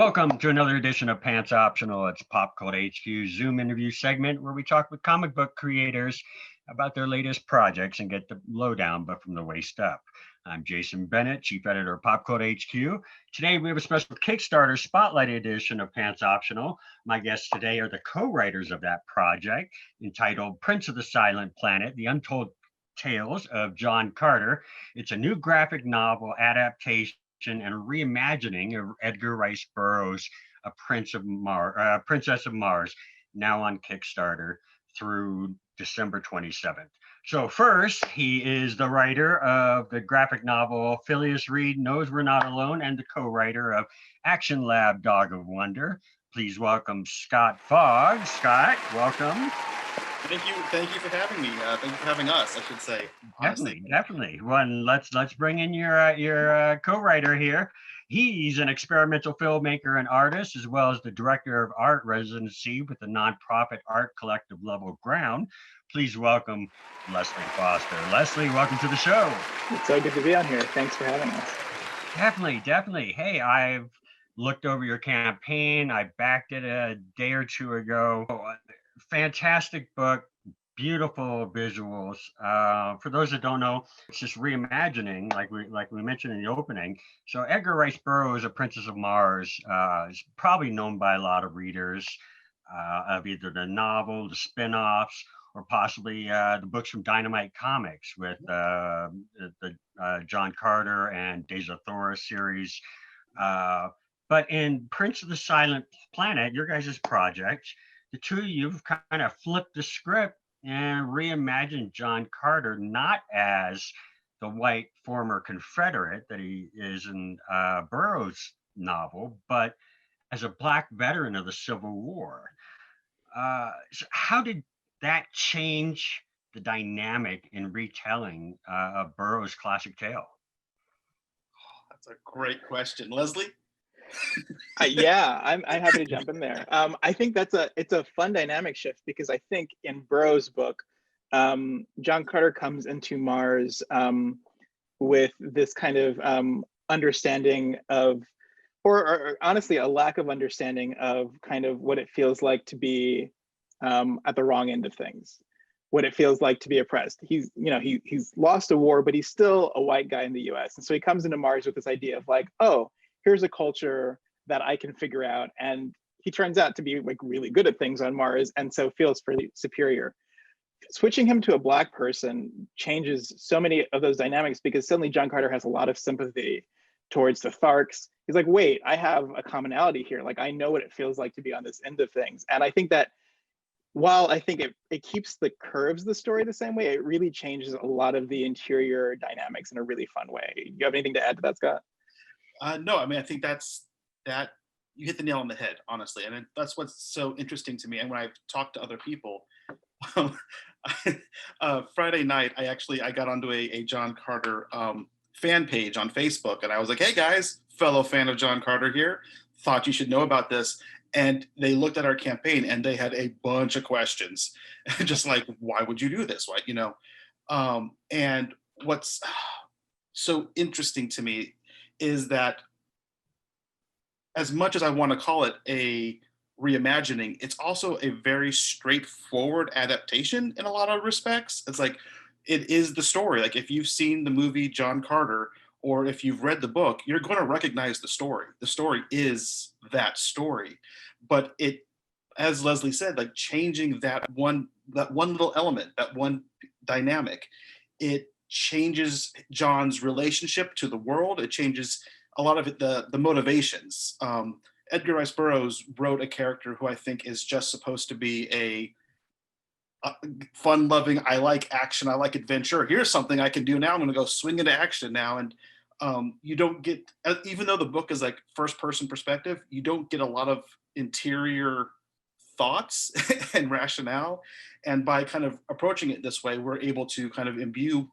Welcome to another edition of Pants Optional. It's Pop Cult HQ's Zoom interview segment where we talk with comic book creators about their latest projects and get the lowdown, but from the waist up. I'm Jason Bennett, Chief Editor of Pop Cult HQ. Today we have a special Kickstarter Spotlight edition of Pants Optional. My guests today are the co-writers of that project, entitled Prince of the Silent Planet, The Untold Tales of John Carter. It's a new graphic novel adaptation and reimagining of Edgar Rice Burroughs' Princess of Mars, now on Kickstarter through December 27th. So first, he is the writer of the graphic novel Phileas Reed Knows We're Not Alone and the co-writer of Action Lab Dog of Wonder. Please welcome Scott Fogg. Scott, welcome. Thank you for having me. Thank you for having us, I should say. Honestly. Definitely. Well, let's bring in your co-writer here. He's an experimental filmmaker and artist, as well as the director of art residency with the nonprofit art collective Level Ground. Please welcome Leslie Foster. Leslie, welcome to the show. It's so good to be on here. Thanks for having us. Definitely. Hey, I've looked over your campaign. I backed it a day or two ago. Fantastic book, beautiful visuals. For those that don't know, it's just reimagining, like we mentioned in the opening. So Edgar Rice Burroughs, A Princess of Mars, is probably known by a lot of readers of either the novel, the spin-offs, or possibly the books from Dynamite Comics with the John Carter and Days of Thor series. But in Prince of the Silent Planet, your guys' project, the two of you have kind of flipped the script and reimagined John Carter not as the white former Confederate that he is in Burroughs' novel, but as a Black veteran of the Civil War. So how did that change the dynamic in retelling of Burroughs' classic tale? That's a great question. Leslie? Yeah, I'm happy to jump in there. I think it's a fun dynamic shift because I think in Burroughs' book, John Carter comes into Mars with this kind of understanding of, or honestly, a lack of understanding of kind of what it feels like to be at the wrong end of things, what it feels like to be oppressed. He's lost a war, but he's still a white guy in the U.S. And so he comes into Mars with this idea of like, oh, here's a culture that I can figure out. And he turns out to be like really good at things on Mars and so feels pretty superior. Switching him to a Black person changes so many of those dynamics because suddenly John Carter has a lot of sympathy towards the Tharks. He's like, wait, I have a commonality here. Like, I know what it feels like to be on this end of things. And I think that while I think it keeps the curves of the story the same way, it really changes a lot of the interior dynamics in a really fun way. You have anything to add to that, Scott? No, I mean, I think that you hit the nail on the head, honestly. And that's what's so interesting to me. And when I've talked to other people, Friday night, I got onto a John Carter fan page on Facebook. And I was like, hey guys, fellow fan of John Carter here, thought you should know about this. And they looked at our campaign and they had a bunch of questions, just like, why would you do this? Why, and what's so interesting to me is that as much as I want to call it a reimagining, it's also a very straightforward adaptation in a lot of respects. It's like, it is the story. Like if you've seen the movie John Carter, or if you've read the book, you're going to recognize the story. The story is that story. But it, as Leslie said, like changing that one little element, that one dynamic, it changes John's relationship to the world. It changes a lot of it, the motivations. Edgar Rice Burroughs wrote a character who I think is just supposed to be a fun-loving, I like action, I like adventure. Here's something I can do now. I'm going to go swing into action now. And you don't get, even though the book is like first-person perspective, you don't get a lot of interior thoughts and rationale. And by kind of approaching it this way, we're able to kind of imbue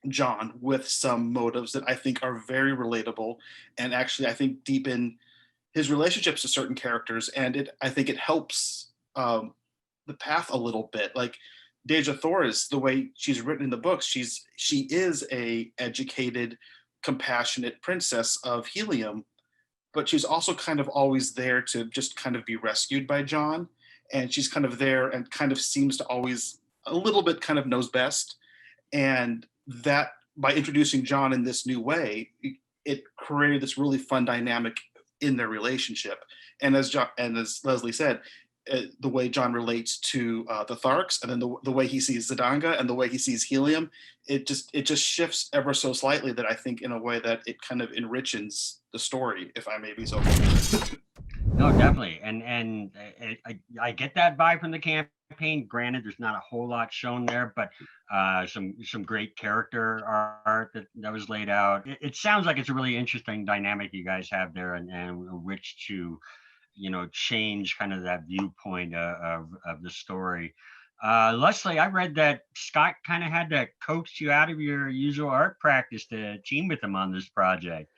John with some motives that I think are very relatable and actually I think deepen his relationships to certain characters. And I think it helps the path a little bit. Like Deja Thor is the way she's written in the books. She is a educated, compassionate princess of Helium, but she's also kind of always there to just kind of be rescued by John. And she's kind of there and kind of seems to always a little bit kind of knows best. And that by introducing John in this new way, it created this really fun dynamic in their relationship. And as Leslie said, the way John relates to the Tharks, and then the way he sees Zidanga and the way he sees Helium, it just shifts ever so slightly that I think in a way that it kind of enriches the story, if I may be so bold. No, definitely, and I get that vibe from the campaign. Granted, there's not a whole lot shown there, but some great character art that was laid out. It sounds like it's a really interesting dynamic you guys have there, and which to change kind of that viewpoint of the story. Leslie, I read that Scott kind of had to coax you out of your usual art practice to team with him on this project.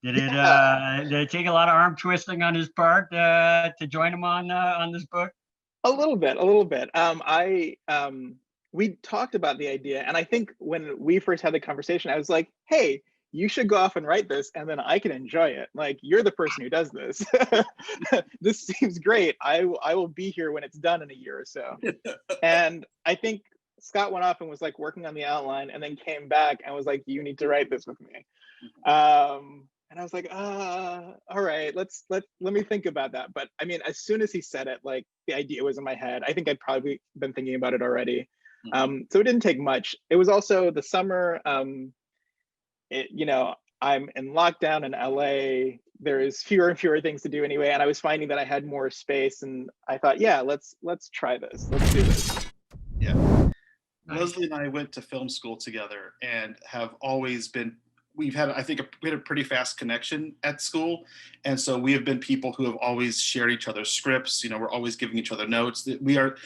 Did it take a lot of arm twisting on his part to join him on this book? A little bit. We talked about the idea, and I think when we first had the conversation, I was like, "Hey, you should go off and write this, and then I can enjoy it. Like, you're the person who does this. This seems great. I will be here when it's done in a year or so." And I think Scott went off and was like working on the outline, and then came back and was like, "You need to write this with me." And I was like, all right, let me think about that. But I mean, as soon as he said it, like the idea was in my head. I think I'd probably been thinking about it already. So it didn't take much. It was also the summer. I'm in lockdown in LA. There's fewer and fewer things to do anyway, and I was finding that I had more space, and I thought, yeah, let's try this. Let's do this. Yeah. Nice. Leslie and I went to film school together and have always been. We had a pretty fast connection at school. And so we have been people who have always shared each other's scripts. We're always giving each other notes. We are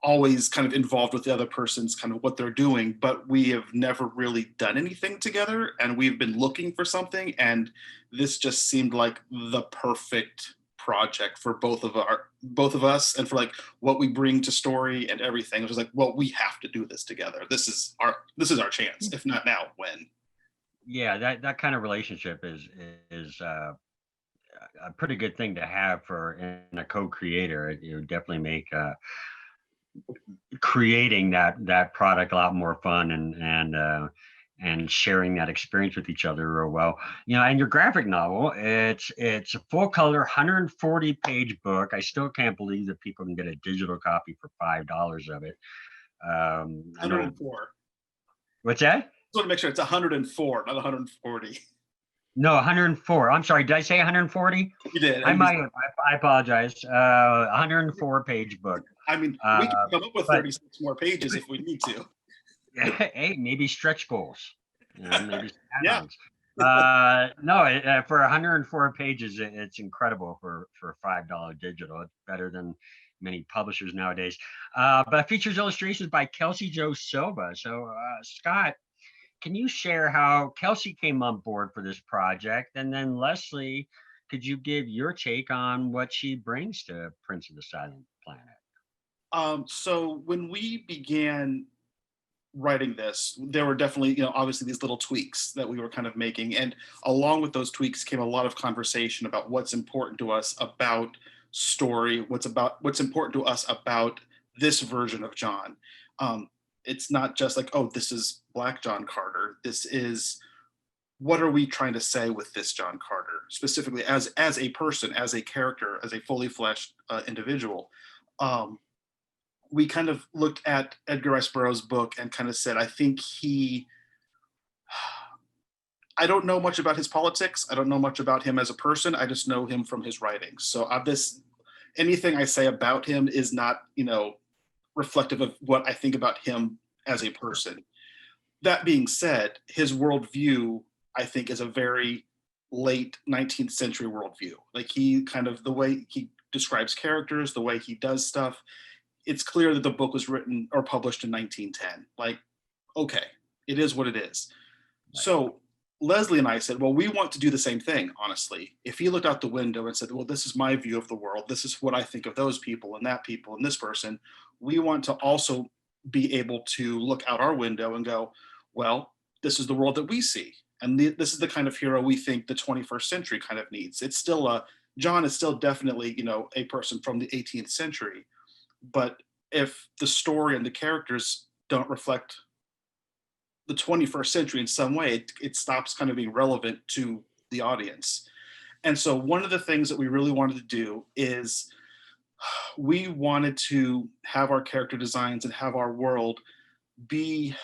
always kind of involved with the other person's kind of what they're doing, but we have never really done anything together. And we've been looking for something. And this just seemed like the perfect project for both of us and for like what we bring to story and everything. It was like, well, we have to do this together. This is our chance. If not now, when? Yeah, that kind of relationship is a pretty good thing to have in a co-creator. It would definitely make creating that product a lot more fun and sharing that experience with each other real well. And your graphic novel, it's a full color 140 page book. I still can't believe that people can get a digital copy for $5 of it. 104. What's that? I want to make sure it's 104, not 140. No, 104. I'm sorry. Did I say 140? You did. I apologize. 104 page book. I mean, we can come up with 36 more pages if we need to. Hey, maybe stretch goals. Maybe yeah. No, for 104 pages, it's incredible for $5 digital. It's better than many publishers nowadays. But features illustrations by Kelsey Jo Silva. So, Scott, can you share how Kelsey came on board for this project? And then Leslie, could you give your take on what she brings to Prince of the Silent Planet? So when we began writing this, there were definitely, obviously these little tweaks that we were kind of making. And along with those tweaks came a lot of conversation about what's important to us about story, what's important to us about this version of John. It's not just like, oh, this is Black John Carter. This is, what are we trying to say with this John Carter, specifically as a person, as a character, as a fully fleshed individual. We kind of looked at Edgar Rice Burroughs' book and kind of said, I don't know much about his politics. I don't know much about him as a person. I just know him from his writings. So anything I say about him is not, reflective of what I think about him as a person. That being said, his worldview, I think, is a very late 19th century worldview. Like the way he describes characters, the way he does stuff, it's clear that the book was written or published in 1910. Like, okay, it is what it is. Right. So Leslie and I said, well, we want to do the same thing, honestly. If he looked out the window and said, well, this is my view of the world, this is what I think of those people and that people and this person, we want to also be able to look out our window and go, well, this is the world that we see. And this is the kind of hero we think the 21st century kind of needs. It's still John is still definitely, a person from the 18th century, but if the story and the characters don't reflect the 21st century in some way, it stops kind of being relevant to the audience. And so one of the things that we really wanted to do is we wanted to have our character designs and have our world be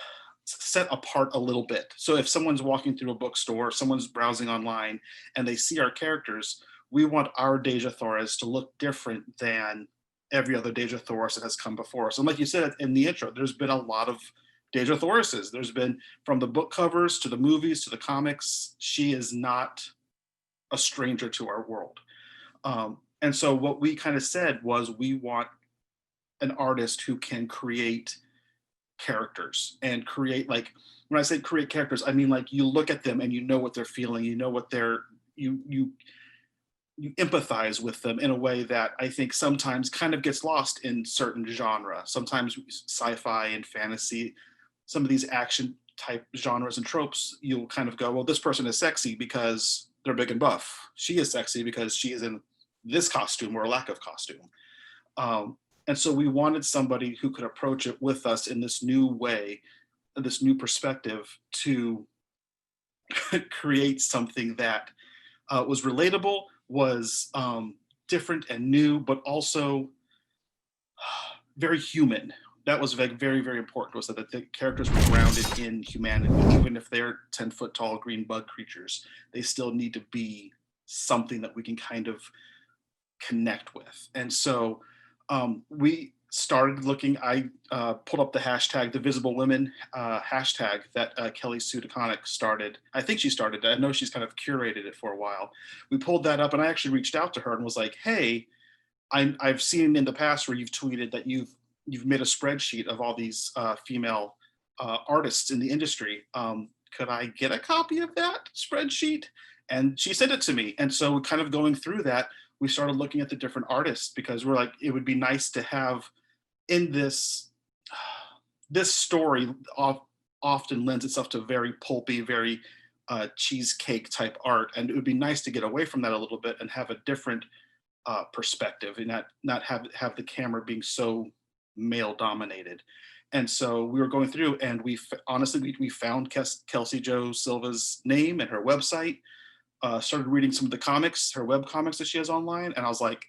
set apart a little bit. So if someone's walking through a bookstore, someone's browsing online, and they see our characters, we want our Dejah Thoris to look different than every other Dejah Thoris that has come before us. And like you said in the intro, there's been a lot of Dejah Thorises. There's been, from the book covers to the movies to the comics, she is not a stranger to our world. And so what we kind of said was we want an artist who can create characters and create, like, when I say create characters, I mean like you look at them and you know what they're feeling, you know what you empathize with them in a way that I think sometimes kind of gets lost in certain genre. Sometimes sci-fi and fantasy, some of these action type genres and tropes, you'll kind of go, well, this person is sexy because they're big and buff. She is sexy because she is in this costume or a lack of costume. And so we wanted somebody who could approach it with us in this new way, this new perspective, to create something that was relatable, was different and new, but also very human. That was very, very important, was that the characters were grounded in humanity. Even if they're 10-foot tall green bug creatures, they still need to be something that we can kind of connect with. And so we started looking. I pulled up the hashtag, the Visible Women hashtag that Kelly Sue DeConnick started. I think she started it. I know she's kind of curated it for a while. We pulled that up, and I actually reached out to her and was like, hey, I've seen in the past where you've tweeted that you've made a spreadsheet of all these female artists in the industry. Could I get a copy of that spreadsheet? And she sent it to me. And so kind of going through that, we started looking at the different artists, because we're like, it would be nice to have in this story often lends itself to very pulpy, very cheesecake type art. And it would be nice to get away from that a little bit and have a different perspective, and not have the camera being so male dominated. And so we were going through, and we found Kelsey Jo Silva's name and her website, started reading some of the comics, her web comics that she has online, and I was like,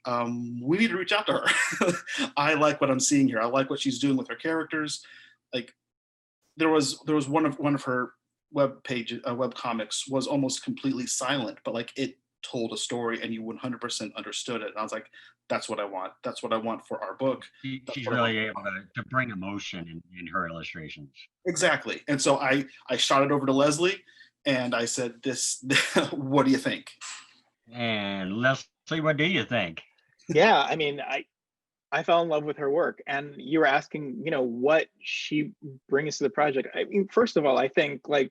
we need to reach out to her. I like what I'm seeing here. I like what she's doing with her characters. Like there was one of her web comics was almost completely silent, but like it told a story and you 100% understood it. And I was like, that's what I want. That's what I want for our book. She's really able to bring emotion in her illustrations. Exactly. And so I shot it over to Leslie, and I said, what do you think? And Leslie, what do you think? Yeah, I mean, I fell in love with her work, and you were asking, what she brings to the project. I mean, first of all, I think let's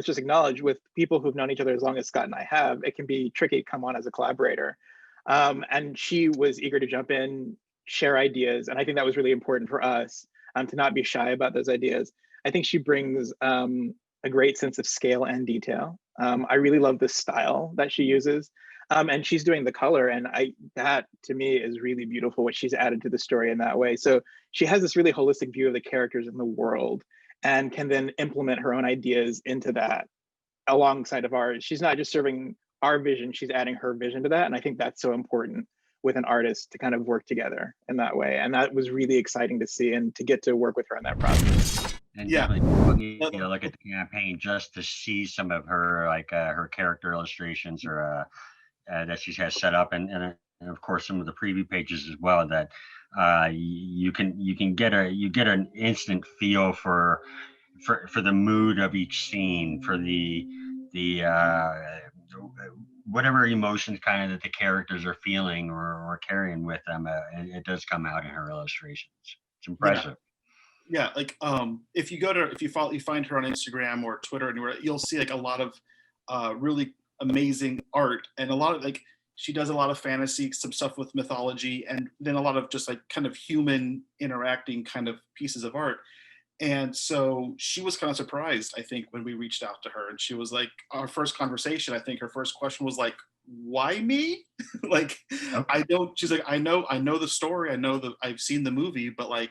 just acknowledge, with people who've known each other as long as Scott and I have, it can be tricky to come on as a collaborator. And she was eager to jump in, share ideas, and I think that was really important for us, to not be shy about those ideas. I think she brings a great sense of scale and detail. I really love the style that she uses. And she's doing the color, and that to me is really beautiful, what she's added to the story in that way. So she has this really holistic view of the characters in the world, and can then implement her own ideas into that alongside of ours. She's not just serving our vision, she's adding her vision to that. And I think that's so important with an artist, to kind of work together in that way. And that was really exciting to see, and to get to work with her in that process. And Yeah. definitely put me to look at the campaign just to see some of her her character illustrations, or that she has set up, and of course some of the preview pages as well, that you can get an instant feel for the mood of each scene, for the whatever emotions kind of that the characters are feeling or carrying with them. It does come out in her illustrations. It's impressive. Yeah, like if you find her on Instagram or Twitter anywhere, you'll see like a lot of really amazing art, and a lot of she does a lot of fantasy, some stuff with mythology, and then a lot of just like kind of human interacting kind of pieces of art. And so she was kind of surprised, I think, when we reached out to her. And she was like, our first conversation, I think her first question was like, why me? Like, Okay. she's like, I know the story. I've seen the movie, but like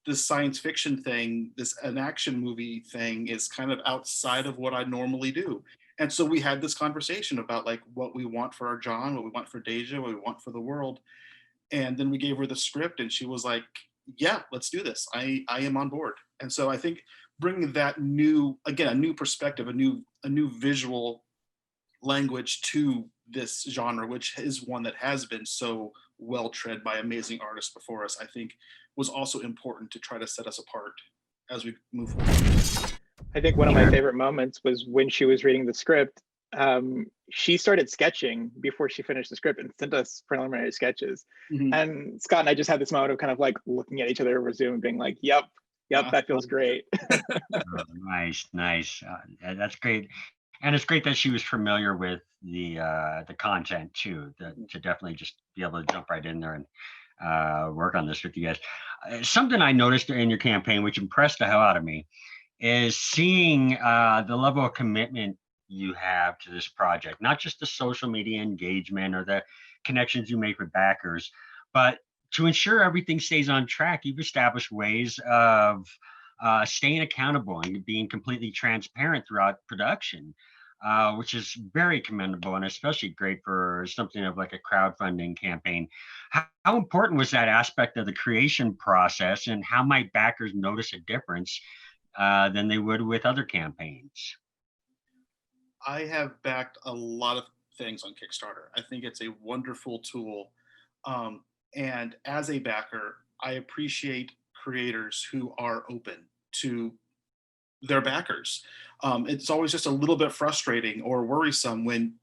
this science fiction thing, this an action movie thing is kind of outside of what I normally do. And so we had this conversation about like what we want for our John, what we want for Deja, what we want for the world. And then we gave her the script and she was like, yeah, let's do this. I am on board. And so I think bringing that new, again, a new perspective, a new visual language to this genre, which is one that has been so well tread by amazing artists before us, I think was also important to try to set us apart as we move forward. I think one of my Sure. favorite moments was when she was reading the script. She started sketching before she finished the script and sent us preliminary sketches. Mhm. And Scott and I just had this moment of kind of like looking at each other over Zoom and being like, yep, that feels great. Oh, nice, nice. That's great, and it's great that she was familiar with the content too. To definitely just be able to jump right in there and work on this with you guys. Something I noticed in your campaign, which impressed the hell out of me, is seeing the level of commitment you have to this project. Not just the social media engagement or the connections you make with backers, but to ensure everything stays on track, you've established ways of staying accountable and being completely transparent throughout production, which is very commendable and especially great for something of like a crowdfunding campaign. How important was that aspect of the creation process, and how might backers notice a difference than they would with other campaigns? I have backed a lot of things on Kickstarter. I think it's a wonderful tool. Um, and as a backer, I appreciate creators who are open to their backers. It's always just a little bit frustrating or worrisome when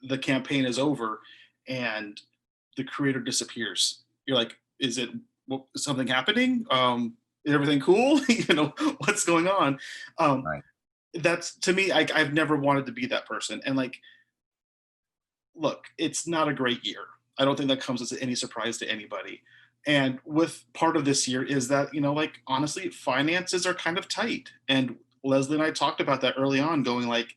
the campaign is over and the creator disappears. You're like, is it something happening? Is everything cool? You know, what's going on? Um, Right. that's to me, I've never wanted to be that person. And like, look, it's not a great year. I don't think that comes as any surprise to anybody. And with part of this year is that, you know, like honestly, finances are kind of tight. And Leslie and I talked about that early on, going like,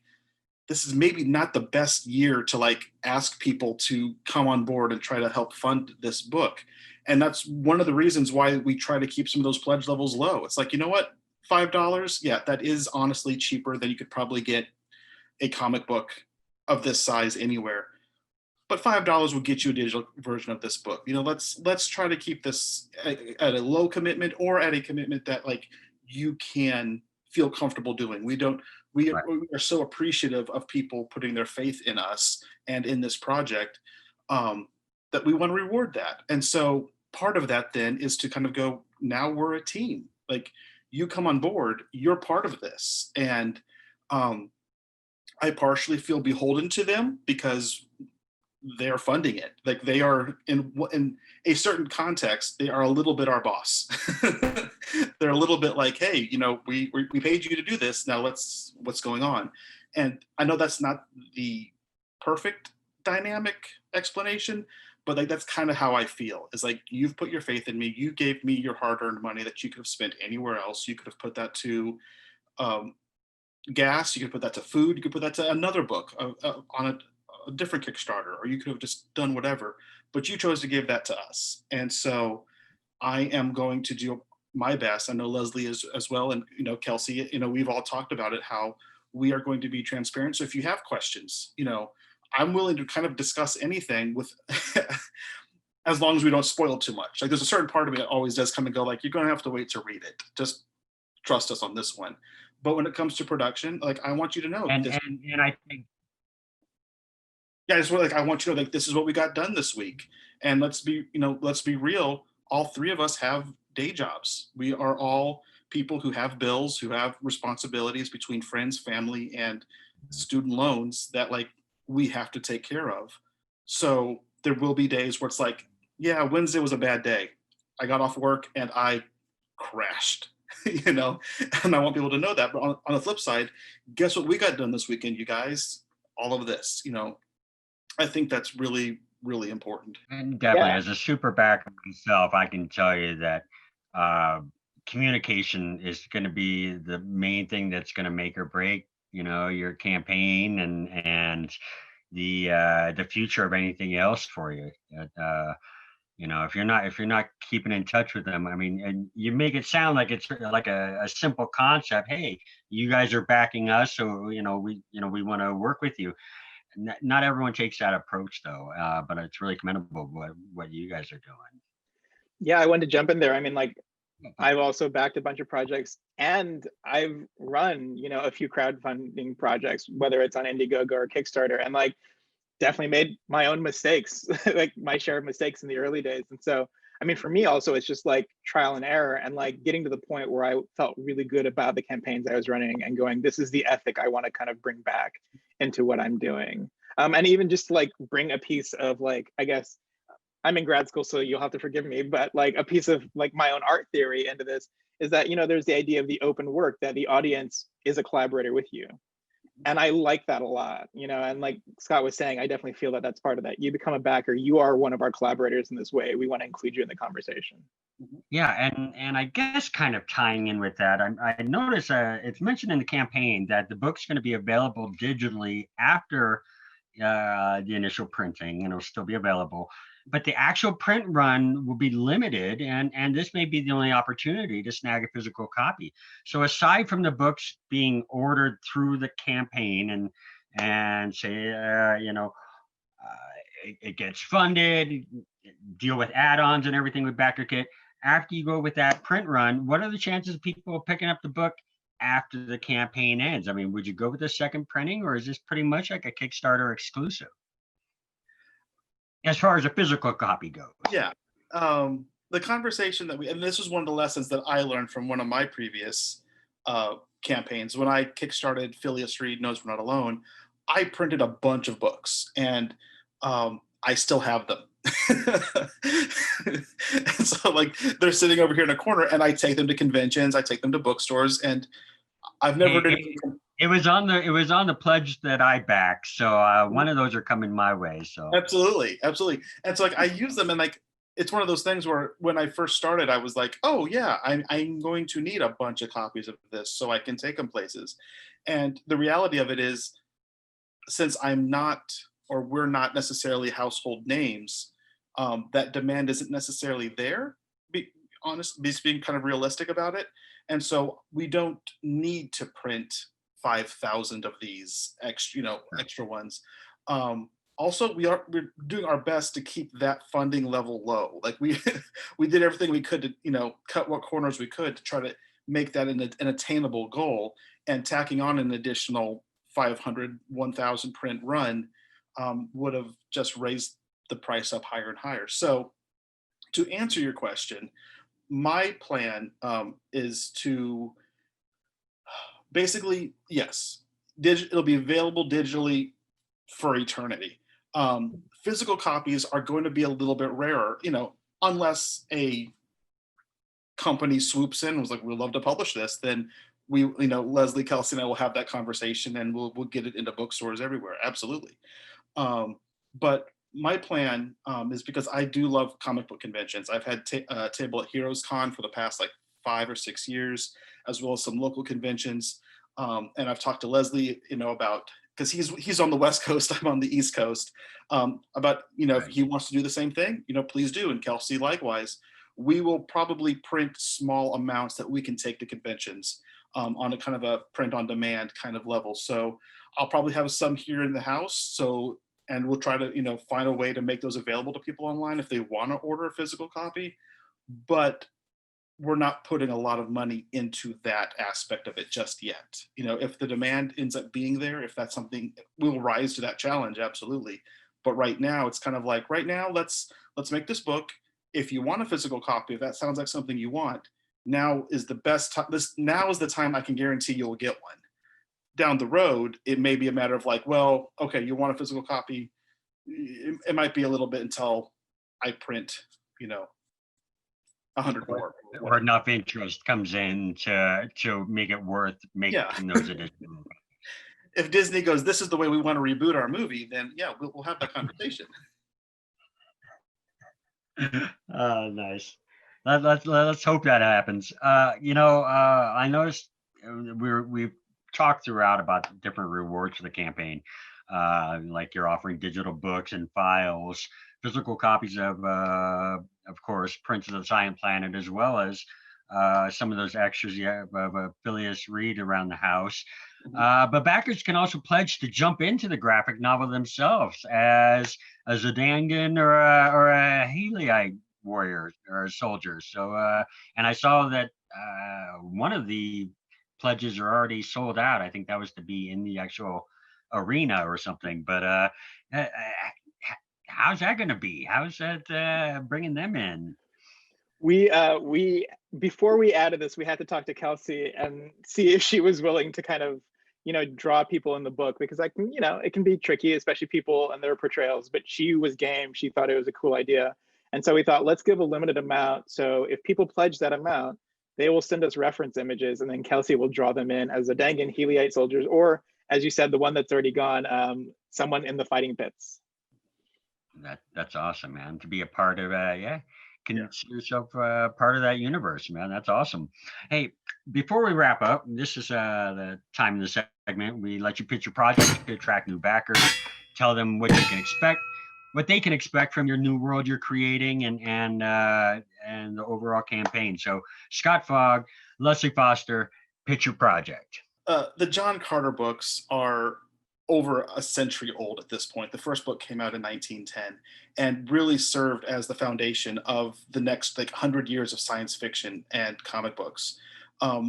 this is maybe not the best year to like ask people to come on board and try to help fund this book. And that's one of the reasons why we try to keep some of those pledge levels low. It's like, you know what? $5, yeah, that is honestly cheaper than you could probably get a comic book of this size anywhere. But $5 will get you a digital version of this book. You know, let's try to keep this at a low commitment or at a commitment that like you can feel comfortable doing. Right. We are so appreciative of people putting their faith in us and in this project, that we want to reward that. And so part of that then is to kind of go, now we're a team. Like you come on board, you're part of this. And um, I partially feel beholden to them because they're funding it. Like they are in a certain context, they are a little bit our boss. They're a little bit like, hey, you know, we paid you to do this. Now what's going on? And I know that's not the perfect dynamic explanation, but like that's kind of how I feel. Is like you've put your faith in me. You gave me your hard-earned money that you could have spent anywhere else. You could have put that to um, gas. You could put that to food. You could put that to another book on a different Kickstarter, or you could have just done whatever. But you chose to give that to us, and so I am going to do my best. I know Leslie is as well, and you know Kelsey. You know we've all talked about it how we are going to be transparent. So if you have questions, you know I'm willing to kind of discuss anything with. As long as we don't spoil too much. Like there's a certain part of me that always does come and go like you're going to have to wait to read it. Just trust us on this one. But when it comes to production, like I want you to know And this. and I think Yeah, I just like I want you to know like this is what we got done this week. And let's be real. All three of us have day jobs. We are all people who have bills, who have responsibilities between friends, family, and student loans that like we have to take care of. So there will be days where it's like, yeah, Wednesday was a bad day. I got off work and I crashed, you know, and I want people to know that. But on the flip side, guess what we got done this weekend, you guys? All of this, you know, I think that's really, really important. and definitely Yeah. as a super backer myself, I can tell you that uh, communication is going to be the main thing that's going to make or break, your campaign and the future of anything else for you. If you're not keeping in touch with them, I mean, and you make it sound like it's like a simple concept. Hey, you guys are backing us, so we want to work with you. Not everyone takes that approach though, but it's really commendable what you guys are doing. Yeah, I wanted to jump in there. I mean, like, I've also backed a bunch of projects, and I've run, a few crowdfunding projects, whether it's on Indiegogo or Kickstarter, and like definitely made my own mistakes, like my share of mistakes in the early days. And so, I mean, for me also, it's just like trial and error, and like getting to the point where I felt really good about the campaigns I was running and going, this is the ethic I want to kind of bring back into what I'm doing. And even just like bring a piece of, like, I guess I'm in grad school, so you'll have to forgive me, but like a piece of like my own art theory into this is that, there's the idea of the open work, that the audience is a collaborator with you. And I like that a lot, and like Scott was saying, I definitely feel that that's part of that. You become a backer, you are one of our collaborators in this way. We want to include you in the conversation. Yeah, and I guess kind of tying in with that, I noticed it's mentioned in the campaign that the book's going to be available digitally after the initial printing, and it'll still be available. But the actual print run will be limited, and this may be the only opportunity to snag a physical copy. So aside from the books being ordered through the campaign and say, it gets funded, deal with add-ons and everything with BackerKit. After you go with that print run, what are the chances of people picking up the book after the campaign ends? I mean, would you go with the second printing, or is this pretty much like a Kickstarter exclusive as far as a physical copy goes? Yeah. The conversation and this was one of the lessons that I learned from one of my previous campaigns. When I kickstarted Phileas Reed Knows We're Not Alone, I printed a bunch of books, and I still have them. And so like they're sitting over here in a corner, and I take them to conventions, I take them to bookstores, and I've never It was on the pledge that I backed, so one of those are coming my way. So absolutely. And so like I use them, and like it's one of those things where when I first started, I was like, oh yeah, I'm going to need a bunch of copies of this so I can take them places. And the reality of it is, since I'm not, or we're not necessarily household names, that demand isn't necessarily there. Be honest, being kind of realistic about it, and so we don't need to print 5,000 of these extra ones. Also, we're doing our best to keep that funding level low. Like we we did everything we could to cut what corners we could to try to make that an attainable goal, and tacking on an additional 500, 1,000 print run would have just raised the price up higher and higher. So to answer your question, my plan is to basically, yes, it'll be available digitally for eternity. Physical copies are going to be a little bit rarer, unless a company swoops in and was like, we'd love to publish this, then we, Leslie, Kelsey, and I will have that conversation, and we'll get it into bookstores everywhere. Absolutely. But my plan is, because I do love comic book conventions. I've had table at Heroes Con for the past like 5 or 6 years, as well as some local conventions. And I've talked to Leslie, about, because he's on the West Coast, I'm on the East Coast, about, if he wants to do the same thing, please do. And Kelsey, likewise. We will probably print small amounts that we can take to conventions on a kind of a print on demand kind of level. So I'll probably have some here in the house. And we'll try to, find a way to make those available to people online if they want to order a physical copy. But we're not putting a lot of money into that aspect of it just yet. If the demand ends up being there, if that's something, we'll rise to that challenge, absolutely. But right now, it's kind of like, let's make this book. If you want a physical copy, if that sounds like something you want, now is the best time. Now is the time I can guarantee you'll get one. Down the road, it may be a matter of like, well, okay, you want a physical copy. It might be a little bit until I print, 100 more. Or enough interest comes in to make it worth making those additional. If Disney goes, this is the way we want to reboot our movie, then yeah, we'll have that conversation. Nice. Let's hope that happens. I noticed we've talked throughout about different rewards for the campaign. Like you're offering digital books and files, physical copies of course, Princes of Silent Planet, as well as some of those extras you have of Phileas Reed around the house. But backers can also pledge to jump into the graphic novel themselves as a Zedangan or a Heliite warrior or soldiers. So, and I saw that one of the pledges are already sold out. I think that was to be in the actual arena or something. But uh, how's that going to be? How's that bringing them in? We before we added this, we had to talk to Kelsey and see if she was willing to kind of, draw people in the book, because it can be tricky, especially people and their portrayals, but she was game. She thought it was a cool idea. And so we thought, let's give a limited amount. So if people pledge that amount, they will send us reference images, and then Kelsey will draw them in as Zedangan Heliite soldiers, or as you said, the one that's already gone, someone in the fighting pits. That's awesome, man. To be a part of consider yourself part of that universe, man. That's awesome. Hey, before we wrap up, this is the time in the segment we let you pitch your project to attract new backers, tell them what you can expect, what they can expect from your new world you're creating, and the overall campaign. So, Scott Fogg, Leslie Foster, pitch your project. The John Carter books are over a century old at this point. The first book came out in 1910 and really served as the foundation of the next 100 years of science fiction and comic books.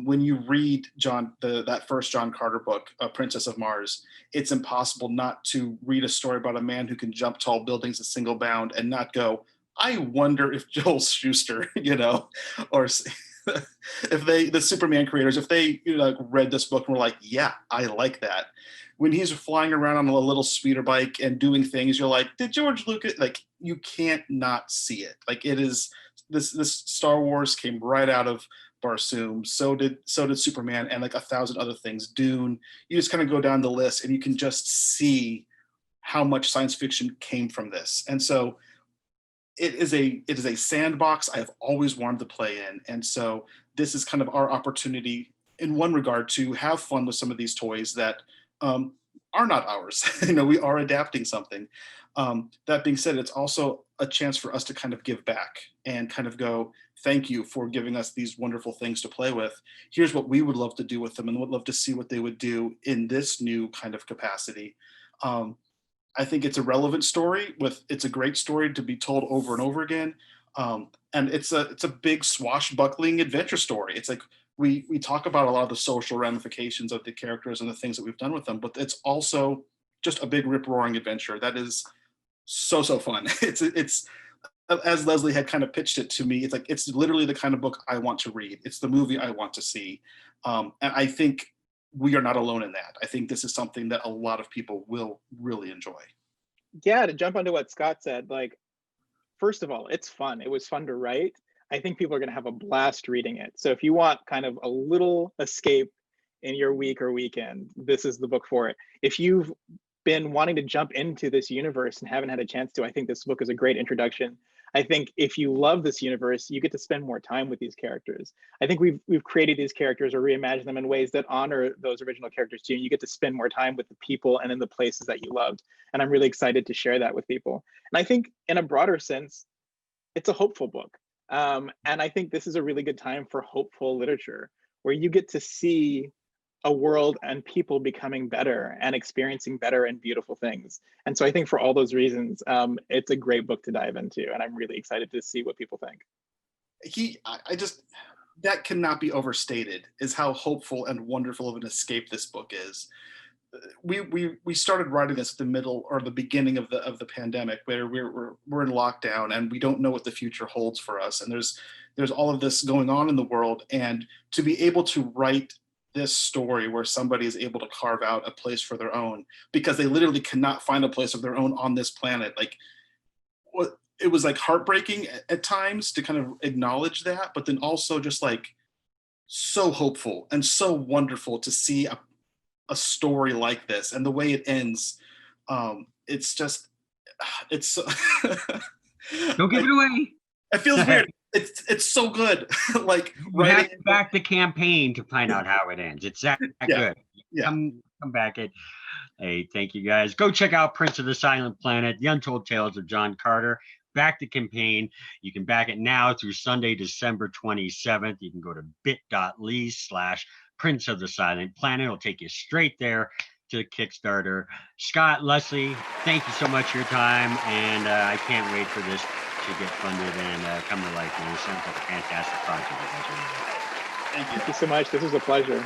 When you read that first John Carter book, Princess of Mars, it's impossible not to read a story about a man who can jump tall buildings a single bound and not go, I wonder if Joel Schuster, or if the Superman creators, if they read this book and were like, yeah, I like that. When he's flying around on a little speeder bike and doing things, you're like, did George Lucas, you can't not see it. It is this Star Wars came right out of Barsoom. So did Superman and 1,000 other things. Dune. You just kind of go down the list and you can just see how much science fiction came from this. And so it is a sandbox I have always wanted to play in. And so this is kind of our opportunity in one regard to have fun with some of these toys that are not ours. We are adapting something. That being said, it's also a chance for us to kind of give back and kind of go, thank you for giving us these wonderful things to play with. Here's what we would love to do with them and would love to see what they would do in this new kind of capacity. I think it's a relevant story. It's a great story to be told over and over again. And it's a big swashbuckling adventure story. It's we talk about a lot of the social ramifications of the characters and the things that we've done with them, but it's also just a big rip roaring adventure that is so fun. It's as Leslie had kind of pitched it to me. It's literally the kind of book I want to read. It's the movie I want to see, and I think we are not alone in that. I think this is something that a lot of people will really enjoy. Yeah, to jump onto what Scott said, first of all, it's fun. It was fun to write. I think people are going to have a blast reading it. So if you want kind of a little escape in your week or weekend, this is the book for it. If you've been wanting to jump into this universe and haven't had a chance to, I think this book is a great introduction. I think if you love this universe, you get to spend more time with these characters. I think we've created these characters or reimagined them in ways that honor those original characters too. You get to spend more time with the people and in the places that you loved. And I'm really excited to share that with people. And I think in a broader sense, it's a hopeful book. And I think this is a really good time for hopeful literature, where you get to see a world and people becoming better and experiencing better and beautiful things. And so I think for all those reasons, it's a great book to dive into. And I'm really excited to see what people think. That cannot be overstated, is how hopeful and wonderful of an escape this book is. We started writing this at the middle or the beginning of the pandemic, where we're in lockdown and we don't know what the future holds for us. And there's all of this going on in the world, and to be able to write this story where somebody is able to carve out a place for their own, because they literally cannot find a place of their own on this planet. It was heartbreaking at times to kind of acknowledge that, but then also just so hopeful and so wonderful to see a story like this, and the way it ends. It's Don't give it away. It feels weird. It's so good. Like You have writing. to back the campaign to find out how it ends. It's that Yeah, good. yeah. Come back it. Hey, thank you guys. Go check out Prince of the Silent Planet, The Untold Tales of John Carter. Back the campaign. You can back it now through Sunday, December 27th. You can go to bit.ly/Prince of the Silent Planet. It'll take you straight there to the Kickstarter. Scott, Leslie, thank you so much for your time. And I can't wait for this to get funded and come to life. Man, it sounds like a fantastic project. You guys are doing. Thank you. Thank you so much. This was a pleasure.